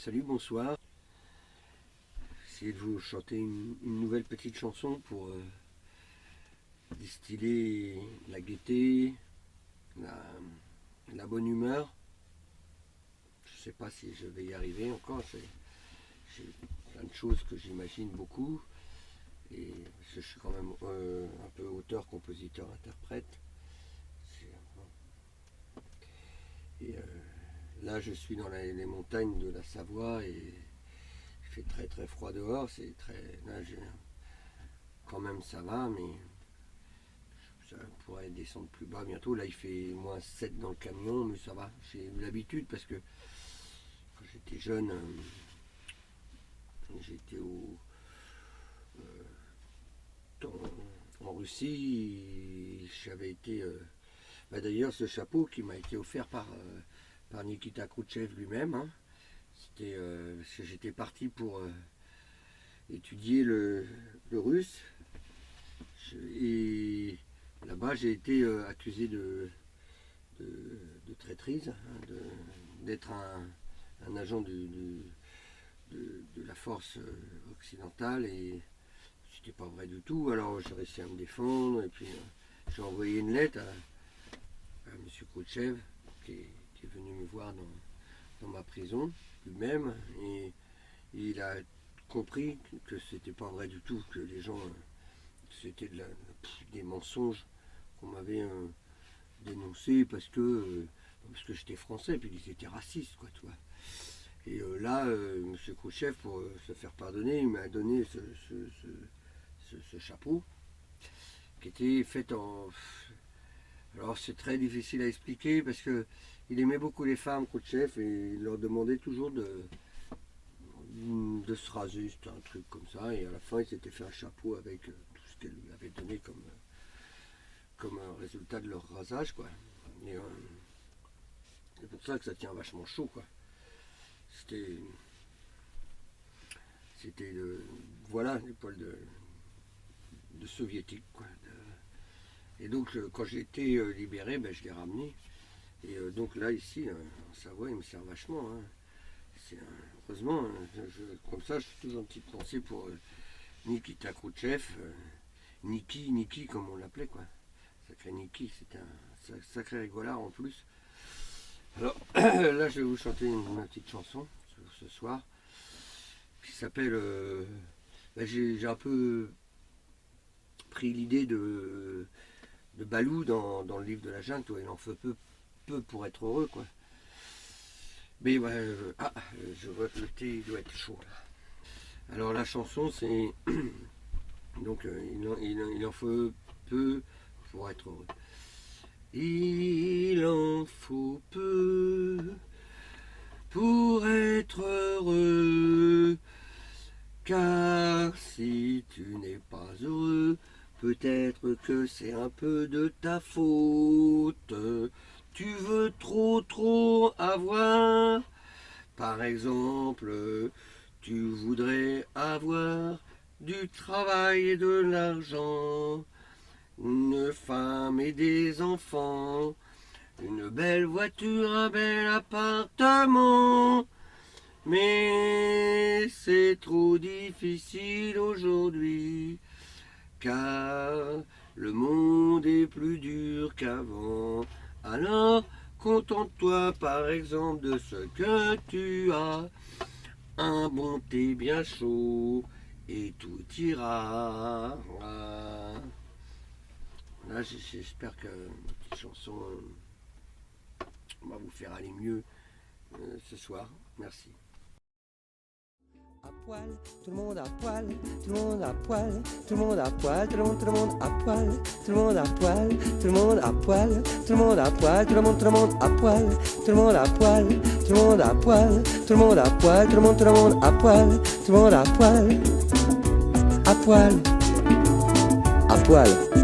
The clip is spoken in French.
Salut, bonsoir. Essayez de vous chanter une nouvelle petite chanson pour distiller la gaieté, la bonne humeur. Je ne sais pas si je vais y arriver encore. J'ai plein de choses que j'imagine beaucoup. Et je suis quand même un peu auteur, compositeur, interprète. Et là, je suis dans les montagnes de la Savoie et il fait très très froid dehors. Là, quand même ça va, mais ça pourrait descendre plus bas bientôt. Là, il fait -7 dans le camion, mais ça va. J'ai eu l'habitude parce que quand j'étais jeune, j'étais en Russie. J'avais été. D'ailleurs, ce chapeau qui m'a été offert par Nikita Khrouchtchev lui-même, hein, c'était parce que j'étais parti pour étudier le russe. Et là-bas, j'ai été accusé de traîtrise, hein, d'être un agent de la force occidentale, et c'était pas vrai du tout. Alors j'ai réussi à me défendre, et puis j'ai envoyé une lettre à M. Khrouchtchev qui est venu me voir dans ma prison lui-même, et il a compris que c'était pas vrai du tout, que les gens, c'était des mensonges qu'on m'avait dénoncés parce que j'étais français, puis ils étaient racistes, quoi, tu vois. Et là, M. Khrouchtchev, pour se faire pardonner, il m'a donné ce chapeau qui était fait en... Alors c'est très difficile à expliquer parce que il aimait beaucoup les femmes, Khrouchtchev, et il leur demandait toujours de se raser, c'était un truc comme ça, et à la fin il s'était fait un chapeau avec tout ce qu'elle lui avait donné comme un résultat de leur rasage, quoi. Et c'est pour ça que ça tient vachement chaud, quoi. C'était voilà, les poils de soviétique, quoi. Et donc quand j'ai été libéré, je l'ai ramené. Et donc là, ici, en Savoie, il me sert vachement, hein. Heureusement, comme ça, je suis toujours une petite pensée pour Nikita Khrouchtchev, Niki, comme on l'appelait, quoi. Sacré Niki, c'était un sacré rigolard en plus. Alors là, je vais vous chanter une petite chanson ce soir qui s'appelle... j'ai un peu pris l'idée de Balou dans le livre de la jungle, toi, il en fait peu pour être heureux, quoi. Mais je vois que le thé doit être chaud là. Alors la chanson, c'est donc il en faut peu pour être heureux. Il en faut peu pour être heureux, car si tu n'es pas heureux, peut-être que c'est un peu de ta faute. Tu veux trop avoir. Par exemple, tu voudrais avoir du travail et de l'argent, une femme et des enfants, une belle voiture, un bel appartement. Mais c'est trop difficile aujourd'hui, car le monde est plus dur qu'avant. Alors, contente-toi par exemple de ce que tu as, un bon thé bien chaud et tout ira. Là, j'espère que ma petite chanson va vous faire aller mieux ce soir. Merci. À poil, tout le monde à poil, tout le monde à poil, tout le monde à poil, tout le monde à poil, tout le monde à poil, tout le monde à poil, tout le monde à poil, tout le monde à poil, tout le monde à poil, tout le monde à poil, tout le monde à poil, tout le monde à poil, tout le monde à poil, à poil, à poil.